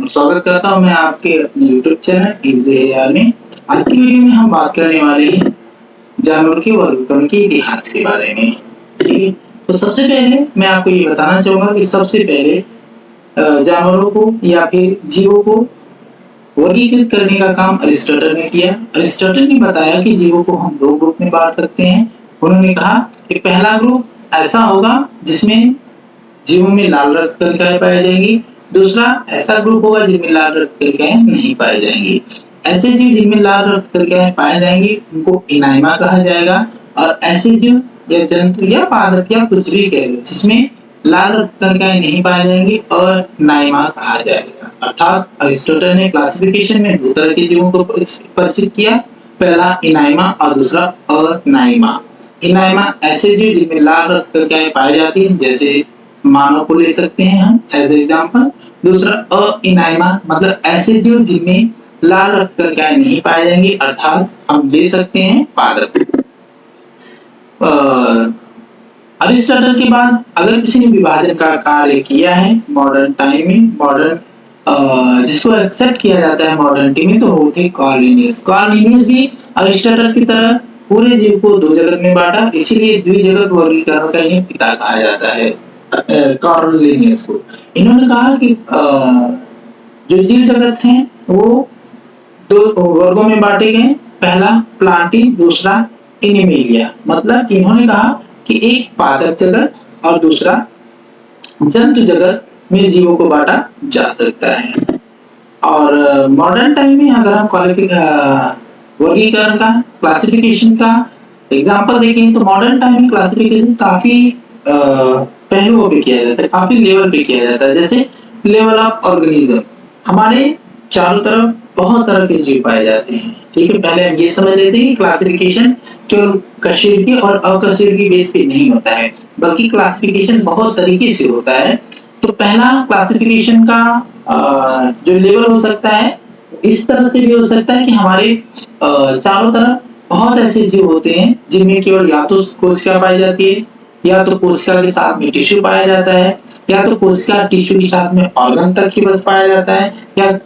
स्वागत करता हूँ मैं आपके अपने YouTube चैनल इज़ेआर में। आज की वीडियो में हम बात करने वाले हैं जानवरों के वर्गीकरण के इतिहास के बारे में। ठीक है, तो सबसे पहले मैं आपको ये बताना चाहूँगा कि सबसे पहले जानवरों को या फिर जीवों को वर्गीकृत करने का काम अरिस्टोटल ने किया। अरिस्टोटल ने बताया कि जीवों को हम दो ग्रुप में बांट सकते हैं। उन्होंने कहा कि पहला ग्रुप ऐसा होगा जिसमें जीवों में लाल रक्त कणिकाएं पाई जाएंगी, दूसरा ऐसा ग्रुप होगा जिनमें लाल रक्त कणिकाएं नहीं पाई जाएंगी। ऐसे जीव जिनमें लाल रक्त कणिकाएं पाई जाएंगी उनको एनाइमा कहा जाएगा, और ऐसे जीव या जंतु या पादप या कुछ भी कह लो जिसमें लाल रक्त कणिकाएं नहीं पाई जाएंगी और नाइमा कहा जाएगा। अर्थात अरिस्टोटल ने क्लासिफिकेशन में दो तरह के जीवों को परिचित किया, पहला एनाइमा और दूसरा अनाइमा। एनाइमा ऐसे जीव जिनमें लाल रक्त कणिकाएं पाई जाती हैं, जैसे मानव को ले सकते हैं हम एज एग्जांपल। दूसरा अनाइमा मतलब ऐसे जीव जिनमें लाल रक्त कणिकाएं नहीं पाई जाएंगी, अर्थात हम ले सकते हैं पादप। अरिस्टोटल के बाद अगर किसी ने विभाजन का कार्य किया है मॉडर्न टाइम में, जिसको एक्सेप्ट किया जाता है मॉडर्निटी में, तो वो थे कार्ल लिनियस। कार्ल लिनियस भी अरिस्टोटल की तरह पूरे जीव को दो जगत में बांटा, इसीलिए द्विजगत वर्गीकरण का ही पिता कहा जाता है कार्ल लिनियस को। इन्होंने कहा कि जो जीव जगत है वो दो वर्गों में बांटे गए, पहला प्लांटी, दूसरा एनिमेलिया। मतलब कि इन्होंने कहा कि एक पादप जगत और दूसरा जंतु जगत में जीवों को बांटा जा सकता है। और मॉडर्न टाइम में अगर हम वर्गीकरण का क्लासिफिकेशन का एग्जांपल देखें तो मॉडर्न टाइम में क्लासिफिकेशन काफी पहलुओं पे किया जाता है, काफी लेवल पे किया जाता है। जैसे लेवल ऑफ ऑर्गेनिज्म, हमारे चारों तरफ बहुत तरह के जीव पाए जाते हैं। ठीक है, पहले हम ये समझ लेते हैं कि क्लासिफिकेशन केवल कशेरुकी और अकशेरुकी बेस पे नहीं होता है, बल्कि क्लासिफिकेशन बहुत तरीके से होता है। तो पहला क्लासिफिकेशन का जो लेवल हो सकता है इस तरह से भी हो सकता है कि हमारे चारों तरफ बहुत ऐसे जीव होते हैं जिनमें केवल या तो कोशिका पाई जाती है, या तो कोशिका के साथ में टिश्यू पाया जाता है, या तो कोशिका टिश्यू के साथ में ऑर्गन तक ही बस पाया जाता है, या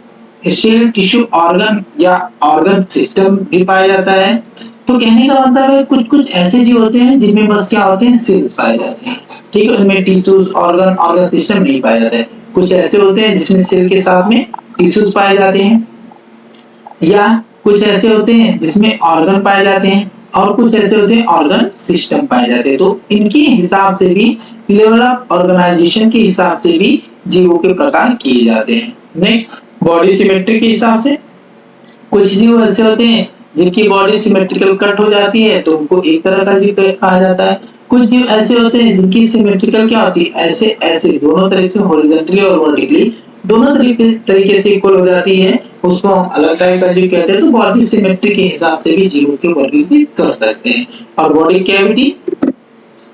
सेल टिश्यू ऑर्गन या ऑर्गन सिस्टम भी पाया जाता है। तो कहने का मतलब है कुछ कुछ ऐसे जीव होते हैं जिनमें बस क्या होते हैं, सेल्स पाए जाते हैं। ठीक है, उनमें टिश्यूज ऑर्गन सिस्टम नहीं पाया जाता है। कुछ ऐसे होते हैं जिसमें सेल के साथ में टिश्यूज पाए जाते हैं, या कुछ ऐसे होते हैं जिसमें ऑर्गन पाए जाते हैं, और कुछ ऐसे होते हैं ऑर्गन सिस्टम पाए जाते हैं। तो इनके हिसाब से भी लेवल ऑफ ऑर्गेनाइजेशन के हिसाब से भी जीवों के प्रकार किए जाते हैं। नेक्स्ट, बॉडी सिमेट्री के हिसाब से कुछ जीव ऐसे होते हैं जिनकी बॉडी सिमेट्रिकल कट हो जाती है तो उनको एक तरह का जीव कहा जाता है। कुछ जीव ऐसे होते हैं जिनकी सिमेट्रिकल क्या होती है, ऐसे ऐसे दोनों तरीके हॉरिजॉन्टली और वर्टिकली दोनों तरीके से इक्वल हो जाती है, उसको हम अलग टाइप का जीव कहते हैं। तो बॉडी सिमेट्री के हिसाब से भी जीवों के वर्गीकृत कर सकते हैं। और बॉडी कैविटी,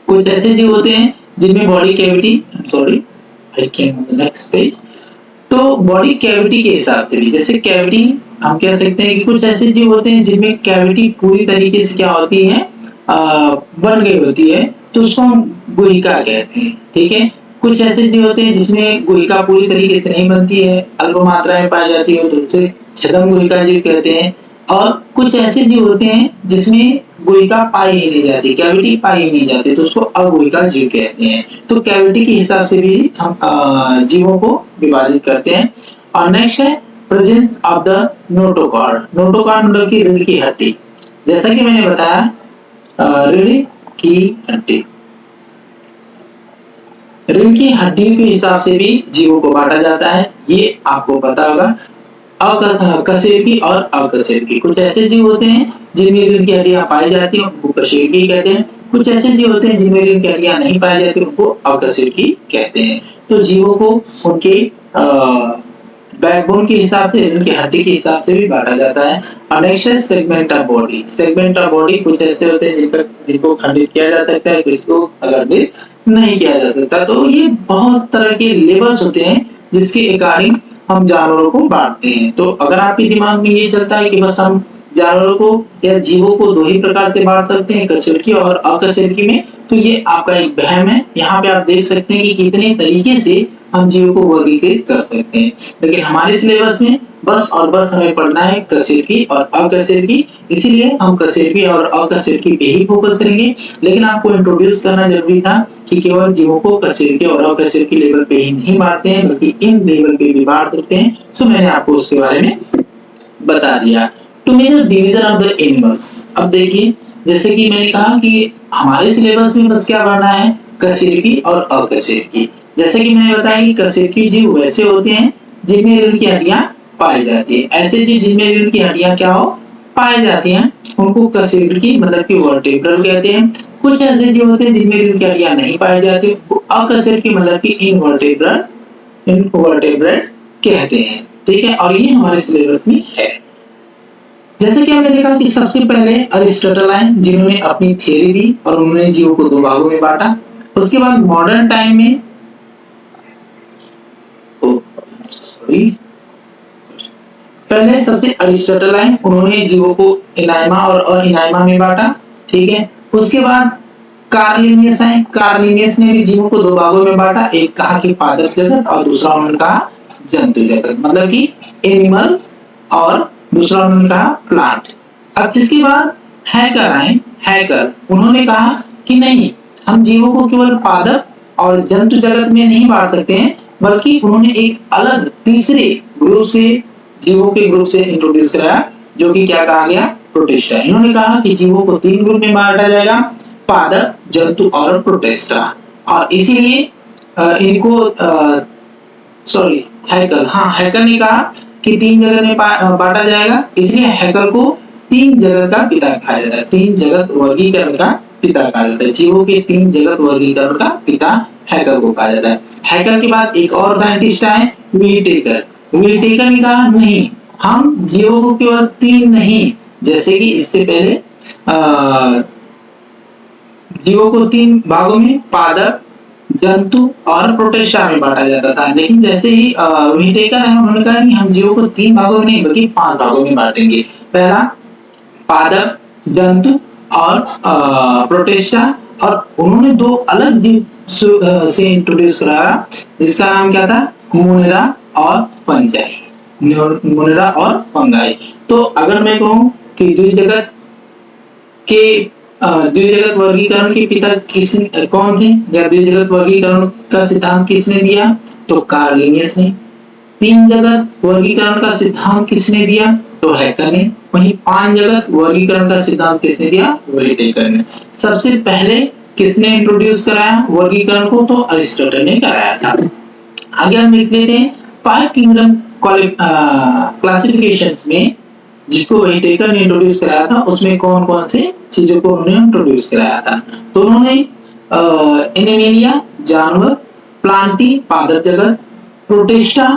कुछ ऐसे जीव होते हैं जिनमें body cavity, I can next page. तो बॉडी कैविटी के हिसाब से भी, जैसे कैविटी हम कह सकते हैं कि कुछ ऐसे जीव होते हैं जिनमें कैविटी पूरी तरीके से क्या होती है, बन गई होती है, तो उसको हम गुहिका कहते हैं। ठीक है, कुछ ऐसे जीव होते हैं जिसमें गुहिका पूरी तरीके से नहीं बनती है, अल्प मात्रा में पाई जाती है, तो उसे छद्म गुहिका जीव कहते हैं। और कुछ ऐसे जीव होते हैं जिसमें गुहिका पाई ही नहीं जाती, कैविटी पाई ही नहीं जाती, तो उसको अगुहिका जीव कहते हैं। तो कैविटी के हिसाब से भी हम जीवों को विभाजित करते हैं। और नेक्स्ट है presence of the notochord. Notochord मतलब की रीढ़ की हड्डी। जैसा कि मैंने बताया रीढ़ की हड्डी, रीढ़ की हड्डी के हिसाब से भी जीवों को बांटा जाता है, ये आपको पता होगा। कशेरुकी और अकशेरुकी, कुछ ऐसे जीव होते हैं जिनमें रीढ़ की हड्डियां पाई जाती हैं उनको कशेरुकी कहते हैं। कुछ ऐसे जीव होते हैं जिनमें रीढ़ की हड्डियां नहीं पाई जाती उनको अकशेरुकी कहते हैं। तो जीवों को उनके बैकबोन के हिसाब से, रीढ़ की हड्डी के हिसाब से भी बांटा जाता है। और नेक्स्ट है segment of body. Segment of body कुछ ऐसे होते हैं जिनको खंडित किया जा सकता है, कुछ को खंडित नहीं किया जा सकता। तो ये बहुत तरह के लेवल्स होते हैं जिसके अकॉर्डिंग हम जानवरों को बांटते हैं। तो अगर आपके दिमाग में ये चलता है कि बस हम जानवरों को या जीवों को दो ही प्रकार से बांट सकते हैं, कशेरुकी और अकशेरुकी में, तो ये आपका एक वहम है। यहाँ पे आप देख सकते हैं कि कितने तरीके से हम जीवों को वर्गीकृत कर सकते हैं। लेकिन हमारे सिलेबस में बस और बस हमें पढ़ना है कशेरुकी और अकशेरुकी, इसीलिए हम कशेरुकी और अकशेरुकी पे ही फोकस करेंगे। लेकिन आपको इंट्रोड्यूस करना जरूरी था कि केवल जीवों को कशेरुकी और अकशेरुकी लेवल पे ही नहीं बांटते हैं, बल्कि इन लेवल पे भी बांट सकते हैं। सो मैंने आपको उसके बारे में बता दिया। Two major division of the animals, अब देखिए जैसे कि मैंने कहा कि हमारे सिलेबस में बस क्या पढ़ना है, कशेरुकी और अकशेरुकी। जैसे कि मैंने बताया कि कशेरुकी जीव वैसे होते हैं जिनमें रीढ़ की हड्डियां पाई जाती है। ऐसे जीव जिनमें रीढ़ की हड्डियां क्या हो, पाई जाती हैं, उनको कशेरुकी मतलब कि वर्टेब्रल कहते हैं। कुछ ऐसे जीव होते हैं जिनमें रीढ़ की हड्डियां नहीं पाई जाती, अकशेरुकी मतलब कि इनवर्टेब्रल इनवर्टेब्रेट कहते हैं। ठीक है, और ये हमारे सिलेबस में है। जैसे कि हमने देखा कि सबसे पहले अरिस्टोटल आए जिन्होंने अपनी थ्योरी दी और उन्होंने जीवों को दो भागों में बांटा। उसके बाद मॉडर्न टाइम में पहले सबसे अरिस्टोटल आए, उन्होंने जीवों को एनाइमा और अएनाइमा में बांटा। ठीक है, उसके बाद कार्लिनियस आए, कार्लिनियस ने भी जीवों को दो भागों में बांटा, एक कहा कि पादप जगत और दूसरा उन्होंने कहा जंतु जगत, मतलब कि एनिमल, और दूसरा उन्होंने कहा प्लांट। अब इसके बाद हैकर आए, हैकर उन्होंने कहा कि नहीं, हम जीवों को केवल पादप और जंतु जगत में नहीं बांट सकते हैं, बल्कि उन्होंने एक अलग तीसरे ग्रुप से, जीवों के ग्रुप से इंट्रोड्यूस कराया, जो कि क्या कहा गया, प्रोटिस्टा। इन्होंने कहा कि जीवों को तीन ग्रुप में बांटा जाएगा, पादप, जंतु और प्रोटिस्टा। और इसीलिए इनको सॉरी हैकर, हाँ हैकर ने कहा कि तीन जगत में बांटा जाएगा, इसलिए हैकर को तीन जगत का पिता कहा जाता है, तीन जगत वर्गीकरण का पिता कहा जाता है। जीवों के तीन जगत वर्गीकरण का पिता हैकर को कहा जाता है। हैकर के बाद एक और साइंटिस्ट आए, व्हिटेकर। व्हिटेकर ने कहा नहीं, हम जीवों को केवल तीन नहीं, जैसे कि इससे पहले जीवों को तीन भागों में पादप, जंतु और प्रोटिस्टा में बांटा जाता था, लेकिन जैसे ही व्हिटेकर है, उन्होंने कहा कि हम जीवों को तीन भागों में नहीं बल्कि पांच भागों में बांटेंगे। पहला पादप, जंतु और प्रोटिस्टा, और उन्होंने दो अलग जीव से इंट्रोड्यूस कराया, जिसका नाम क्या था, मोनेरा और फंजाई, मोनेरा और फंगाई। तो अगर मैं कहूं कि द्विजगत के द्विजगत वर्गीकरण के पिता कौन थे, या द्विजगत वर्गीकरण का सिद्धांत किसने दिया, तो कार्लिनियस ने। तीन जगत वर्गीकरण का सिद्धांत किसने दिया, तो हैकर ने। वहीं पांच जगत वर्गीकरण का सिद्धांत किसने दिया, व्हिटेकर ने। सबसे पहले किसने इंट्रोड्यूस कराया वर्गीकरण को, तो अरिस्टोटल ने कराया था। आगे हम देख लेते हैं 5 किंगडम क्लासिफिकेशंस में, जिसको व्हिटेकर ने इंट्रोड्यूस कराया था, उसमें कौन कौन से चीजों को उन्होंने इंट्रोड्यूस कराया था। तो उन्होंने एनिमेलिया जानवर, प्लांटी पादप जगत, प्रोटिस्टा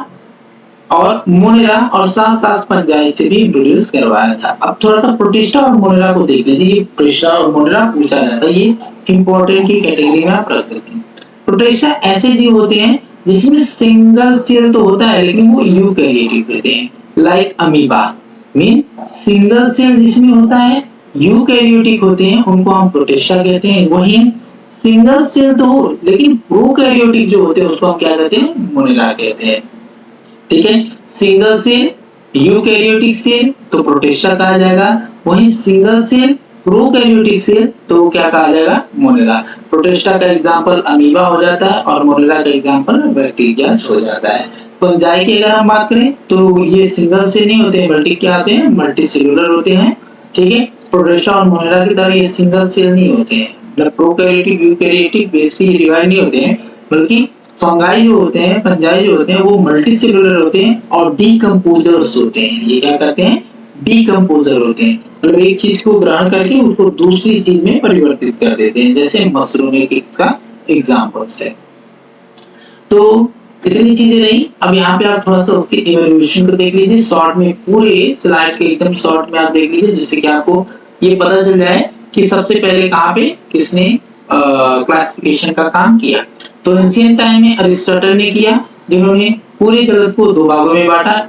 और मोनेरा, और साथ साथ फंजाई से भी इंट्रोड्यूस करवाया था। अब थोड़ा सा प्रोटिस्टा और मोनेरा को देख लीजिए। प्रोटिस्टा और मोनेरा पूछा जाता है, ये इंपॉर्टेंट की कैटेगरी में आप रख सकते हैं। प्रोटिस्टा ऐसे जीव होते हैं जिसमें सिंगल सेल तो होता है, लेकिन वो यूकैरियोटिक होते हैं, like amoeba. Mean single cell जिसमें होता है, यूकैरियोटिक होते हैं, उनको हम प्रोटिस्टा कहते हैं। वहीं सिंगल सेल तो हो लेकिन प्रोकैरियोटिक जो होते हैं, उसको हम क्या कहते हैं, मोनेरा कहते हैं। ठीक है, सिंगल सेल यूकैरियोटिक सेल तो प्रोटिस्टा कहा जाएगा, वहीं सिंगल सेल प्रोकैरियोटिक सेल तो क्या कहा जाएगा, मोनेरा। प्रोटिस्टा का एग्जांपल अमीबा हो जाता है और मोनेरा का एग्जांपल बैक्टीरिया हो जाता है। फंजाई की अगर हम बात करें तो ये सिंगल सेल नहीं होते, मल्टी क्या होते हैं, मल्टी सेलुलर होते हैं। ठीक है, प्रोटिस्टा और मोनेरा की तरह ये सिंगल सेल नहीं होते हैं, मतलब प्रोकैरियोटिक यूकैरियोटिक बेसिकली डिवाइड नहीं होते हैं, बल्कि फंगाई जो होते हैं, फंजाई जो होते हैं, वो मल्टी सेलुलर होते हैं और डीकंपोजर्स होते हैं। ये क्या करते हैं, डीकंपोजर होते हैं, मतलब एक चीज को ग्रहण करके उसको दूसरी चीज में परिवर्तित कर देते हैं, जैसे मशरूम एक इसका एग्जांपल्स है। तो इतनी चीजें रही। अब यहाँ पे आप थोड़ा सा उसके इवोल्यूशन को देख लीजिए, शॉर्ट में, पूरे स्लाइड के एकदम शॉर्ट में आप देख लीजिए, जिससे कि आपको ये पता चल जाए कि सबसे पहले कहाँ पे किसने क्लासिफिकेशन का काम किया। तो एंशिएंट टाइम में अरिस्टोटल ने किया, जिन्होंने पूरे जगत को दो भागों में बांटा,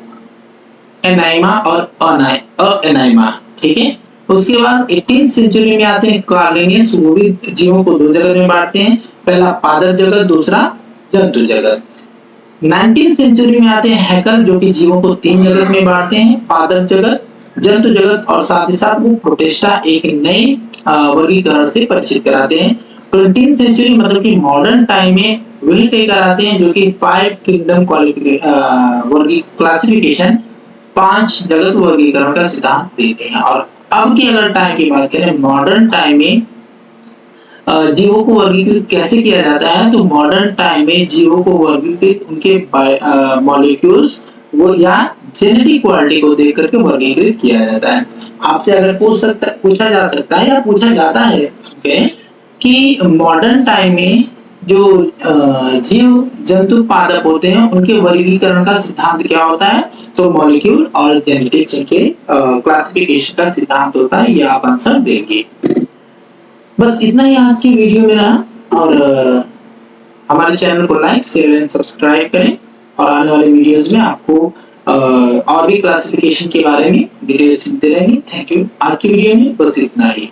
एनाइमा और अएनाइमा। ठीक है, उसके बाद 18th सेंचुरी में आते हैं कार्लिनियस, वो भी जीवों को दो जगत में बांटते हैं, पहला पादप जगत, दूसरा जंतु जगत। 19th सेंचुरी में आते हैं हैकर, जो कि जीवों को 3 जगत में बांटते हैं, पादप जगत, जंतु जगत और साथ ही साथ वो प्रोटिस्टा एक नए वर्गीकरण से परिचित कराते हैं। 20th सेंचुरी मतलब कि मॉडर्न टाइम में वही लेकर आते हैं जो कि 5 किंगडम क्लासिफिकेशन, 5 जगत वर्गीकरण का सिद्धांत देते हैं। और अब की अगर टाइम की बात करें, मॉडर्न टाइम में जीवों को वर्गीकृत कैसे किया जाता है, तो मॉडर्न टाइम में जीवों को वर्गीकृत उनके मॉलिक्यूल्स वो या जेनेटिक क्वालिटी को देख करके वर्गीकृत किया जाता है। आपसे अगर पूछा जा सकता है या पूछा जाता है okay, कि मॉडर्न टाइम में जो जीव जंतु पादप होते हैं उनके वर्गीकरण का सिद्धांत क्या होता है, तो मॉलिक्यूल और जेनेटिक्स उनके क्लासिफिकेशन का सिद्धांत होता है। ये आप आंसर देंगे। बस इतना ही आज की वीडियो में रहा। और हमारे चैनल को लाइक शेयर एंड सब्सक्राइब करें और आने वाले वीडियोस में आपको और भी क्लासिफिकेशन के बारे में डिटेल्स मिलते रहेंगे। Thank you. आज की वीडियो में बस इतना ही।